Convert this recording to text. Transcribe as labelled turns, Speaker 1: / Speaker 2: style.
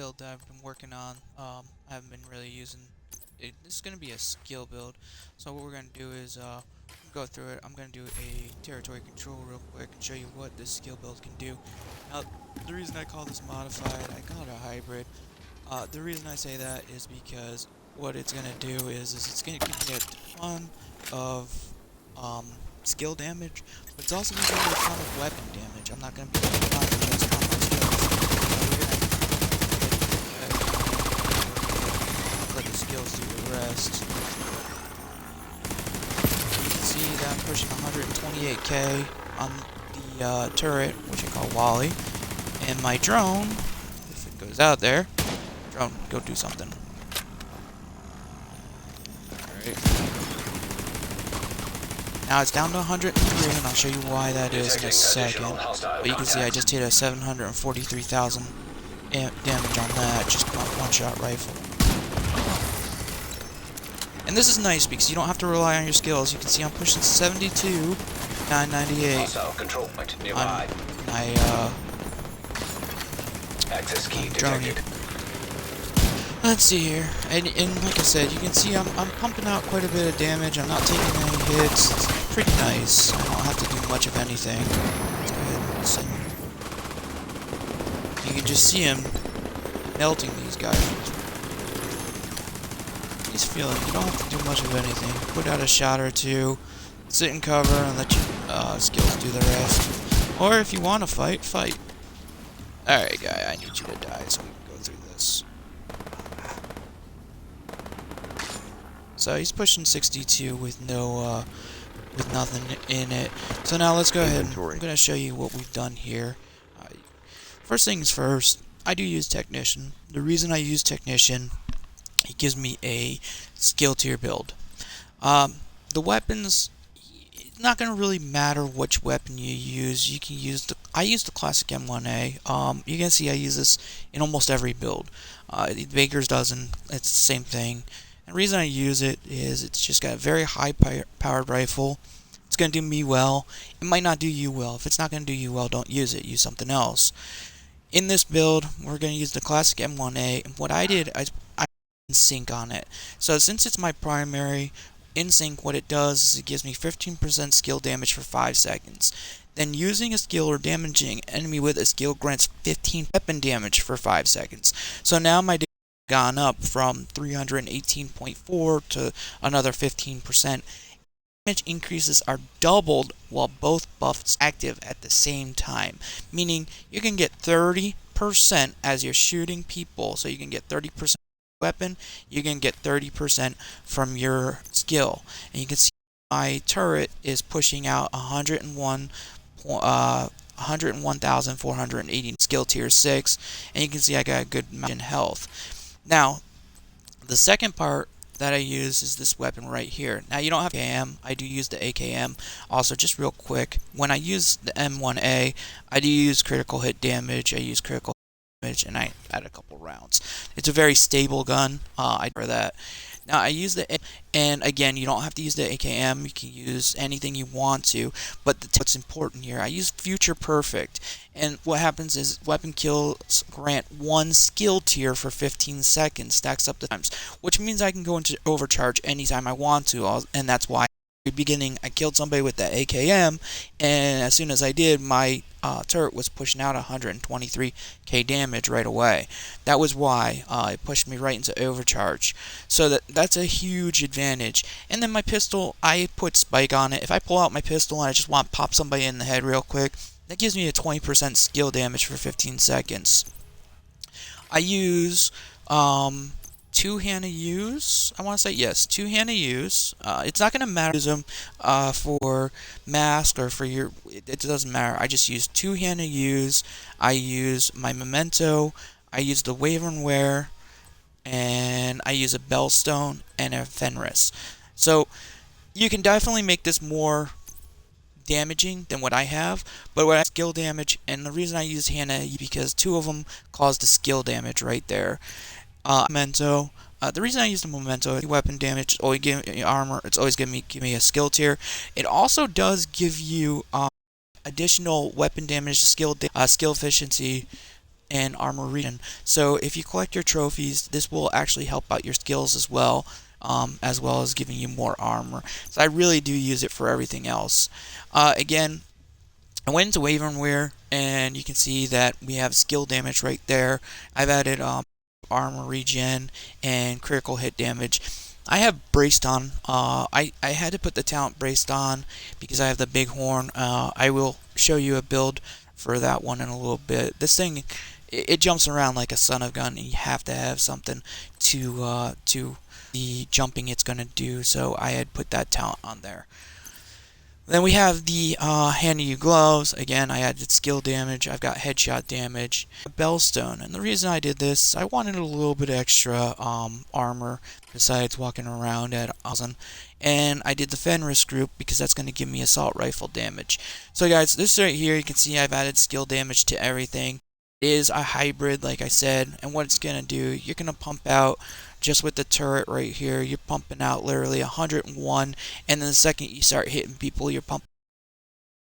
Speaker 1: build that I've been working on. I haven't been really using it. This is going to be a skill build. So what we're going to do is go through it. I'm going to do a territory control real quick and show you what this skill build can do. Now, the reason I call this modified, I call it a hybrid. The reason I say that is because what it's going to do is it's going to give me a ton of um, skill damage, but it's also going to give me a ton of weapon damage. I'm not going to be able to just on my skills. Let the skills do the rest. You can see that I'm pushing 128k on the turret, which I call Wally, and my drone, if it goes out there, drone, go do something. Alright. Now it's down to 103, and I'll show you why that is in a second. But you can see I just hit a 743,000 damage on that, just one-shot rifle. And this is nice because you don't have to rely on your skills. You can see I'm pushing 72, 998 on my
Speaker 2: access key
Speaker 1: drone. Let's see here, and like I said, you can see I'm pumping out quite a bit of damage. I'm not taking any hits. It's pretty nice. I don't have to do much of anything. Let's go ahead and send. You can just see him melting these guys. He's feeling. You don't have to do much of anything. Put out a shot or two, sit in cover, and let your skills do the rest. Or if you want to fight, fight. Alright, guy, I need you to die so we can go through this. So he's pushing 62 with no, with nothing in it. So now let's go ahead. I'm gonna show you what we've done here. First things first, I do use Technician. The reason I use Technician, it gives me a skill tier build. The weapons, it's not gonna really matter which weapon you use. You can use I use the classic M1A. You can see I use this in almost every build. The Baker's dozen, it's the same thing. And the reason I use it is it's just got a very high powered rifle. It's going to do me well. It might not do you well. If it's not going to do you well, don't use it. Use something else. In this build, we're going to use the classic M1A. And what I did, I sync on it. So since it's my primary, in sync, what it does is it gives me 15% skill damage for 5 seconds. Then using a skill or damaging enemy with a skill grants 15 weapon damage for 5 seconds. So now my gone up from 318.4 to another 15%. Damage increases are doubled while both buffs active at the same time, meaning you can get 30% as you're shooting people. So you can get 30% weapon, you can get 30% from your skill. And you can see my turret is pushing out 101,480 skill tier 6, and you can see I got a good amount in health. Now, the second part that I use is this weapon right here. Now, you don't have AKM. I do use the AKM. Also, just real quick, when I use the M1A, I do use critical hit damage. I use critical damage, and I add a couple rounds. It's a very stable gun. I prefer that. Now, I use the, and again, you don't have to use the AKM. You can use anything you want to, but what's important here, I use Future Perfect, and what happens is weapon kills grant 1 skill tier for 15 seconds, stacks up the times, which means I can go into overcharge anytime I want to, and that's why at the beginning I killed somebody with the AKM, and as soon as I did, my turret was pushing out 123k damage right away. That was why it pushed me right into overcharge. So that's a huge advantage. And then my pistol, I put spike on it. If I pull out my pistol and I just want to pop somebody in the head real quick, that gives me a 20% skill damage for 15 seconds. I use two-handed use. I want to say yes, two-handed use. It's not gonna matter use them for mask or for your. It doesn't matter. I just use two-handed use. I use my memento. I use the Wyvern Wear, and I use a Bellstone and a Fenris. So you can definitely make this more damaging than what I have, but what I have skill damage, and the reason I use Hannah because 2 of them cause the skill damage right there. Memento. The reason I use the memento is weapon damage. It's always give me armor. It's always give me a skill tier. It also does give you additional weapon damage, skill efficiency, and armor regen. So if you collect your trophies, this will actually help out your skills as well as giving you more armor. So I really do use it for everything else. Again, I went into Wyvern and you can see that we have skill damage right there. I've added armor regen and critical hit damage. I have braced on. I had to put the talent braced on because I have the big horn. I will show you a build for that one in a little bit. This thing, it jumps around like a son of a gun, and you have to have something to the jumping it's gonna do. So I had put that talent on there. Then we have the hand you gloves. Again, I added skill damage. I've got headshot damage. Bellstone. And the reason I did this, I wanted a little bit extra armor besides walking around at 1,000. And I did the Fenris group because that's going to give me assault rifle damage. So guys, this right here, you can see I've added skill damage to everything. It is a hybrid, like I said. And what it's going to do, you're going to pump out just with the turret right here, you're pumping out literally 101, and then the second you start hitting people, you're pumping